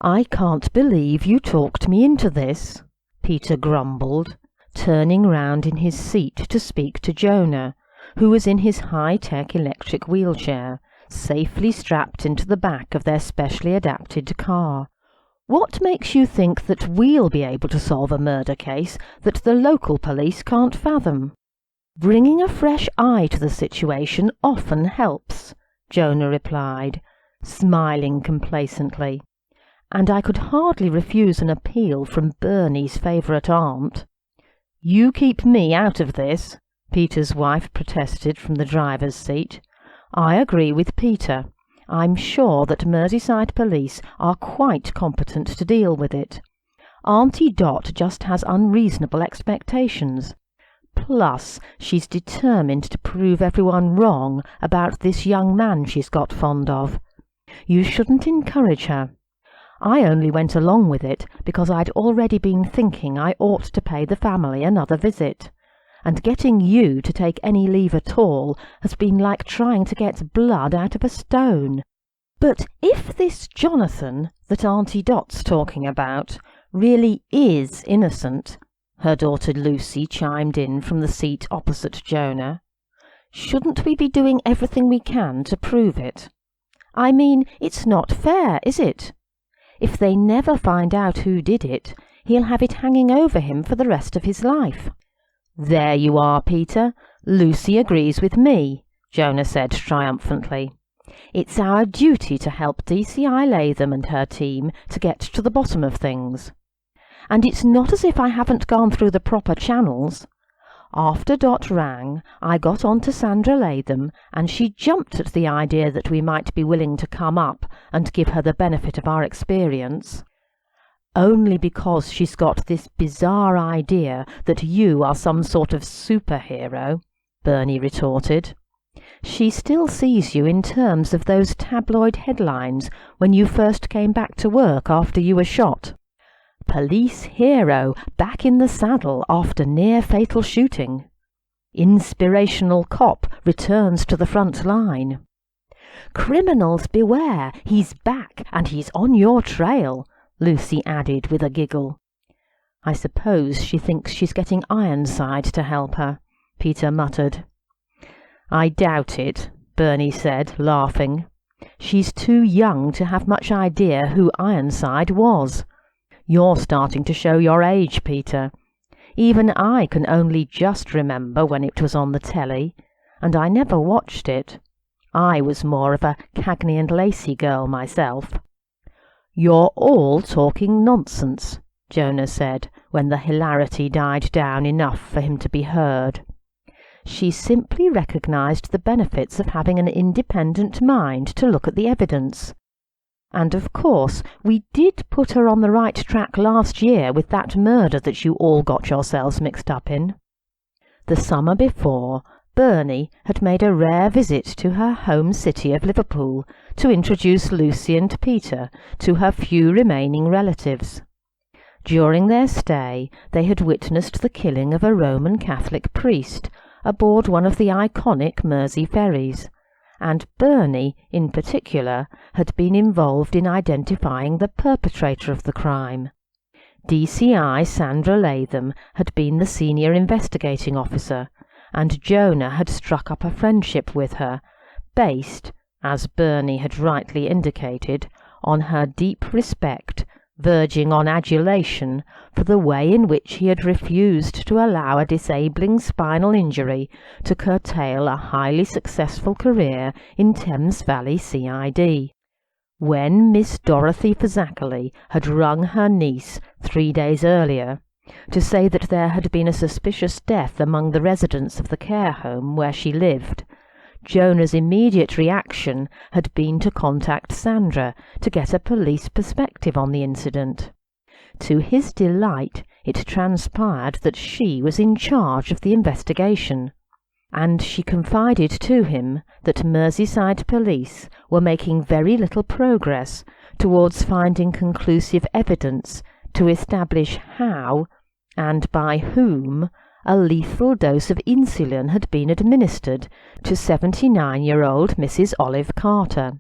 "I can't believe you talked me into this," Peter grumbled, turning round in his seat to speak to Jonah, who was in his high-tech electric wheelchair, safely strapped into the back of their specially adapted car. "What makes you think that we'll be able to solve a murder case that the local police can't fathom?" "Bringing a fresh eye to the situation often helps," Jonah replied, smiling complacently. "And I could hardly refuse an appeal from Bernie's favourite aunt." "You keep me out of this," Peter's wife protested from the driver's seat. "I agree with Peter. I'm sure that Merseyside police are quite competent to deal with it. Auntie Dot just has unreasonable expectations. Plus, she's determined to prove everyone wrong about this young man she's got fond of. You shouldn't encourage her. I only went along with it because I'd already been thinking I ought to pay the family another visit, and getting you to take any leave at all has been like trying to get blood out of a stone." "But if this Jonathan that Auntie Dot's talking about really is innocent," her daughter Lucy chimed in from the seat opposite Jonah, "shouldn't we be doing everything we can to prove it? I mean, it's not fair, is it? If they never find out who did it, he'll have it hanging over him for the rest of his life." "There you are, Peter. Lucy agrees with me," Jonah said triumphantly. "It's our duty to help DCI Latham and her team to get to the bottom of things. And it's not as if I haven't gone through the proper channels. After Dot rang, I got on to Sandra Latham, and she jumped at the idea that we might be willing to come up and give her the benefit of our experience." "Only because she's got this bizarre idea that you are some sort of superhero," Bernie retorted. "She still sees you in terms of those tabloid headlines when you first came back to work after you were shot. Police hero back in the saddle after near-fatal shooting. Inspirational cop returns to the front line. Criminals beware, he's back and he's on your trail," Lucy added with a giggle. "I suppose she thinks she's getting Ironside to help her," Peter muttered. "I doubt it," Bernie said, laughing. "She's too young to have much idea who Ironside was. You're starting to show your age, Peter. Even I can only just remember when it was on the telly, and I never watched it. I was more of a Cagney and Lacey girl myself." "You're all talking nonsense," Jonah said, when the hilarity died down enough for him to be heard. "She simply recognised the benefits of having an independent mind to look at the evidence. And of course we did put her on the right track last year with that murder that you all got yourselves mixed up in." The summer before, Bernie had made a rare visit to her home city of Liverpool to introduce Lucy and Peter to her few remaining relatives. During their stay they had witnessed the killing of a Roman Catholic priest aboard one of the iconic Mersey ferries, and Bernie, in particular, had been involved in identifying the perpetrator of the crime. DCI Sandra Latham had been the senior investigating officer, and Jonah had struck up a friendship with her, based, as Bernie had rightly indicated, on her deep respect, verging on adulation, for the way in which he had refused to allow a disabling spinal injury to curtail a highly successful career in Thames Valley CID. When Miss Dorothy Fazakerly had rung her niece 3 days earlier to say that there had been a suspicious death among the residents of the care home where she lived, Jonah's immediate reaction had been to contact Sandra to get a police perspective on the incident. To his delight, it transpired that she was in charge of the investigation, and she confided to him that Merseyside police were making very little progress towards finding conclusive evidence to establish how, and by whom, a lethal dose of insulin had been administered to 79-year-old Mrs. Olive Carter.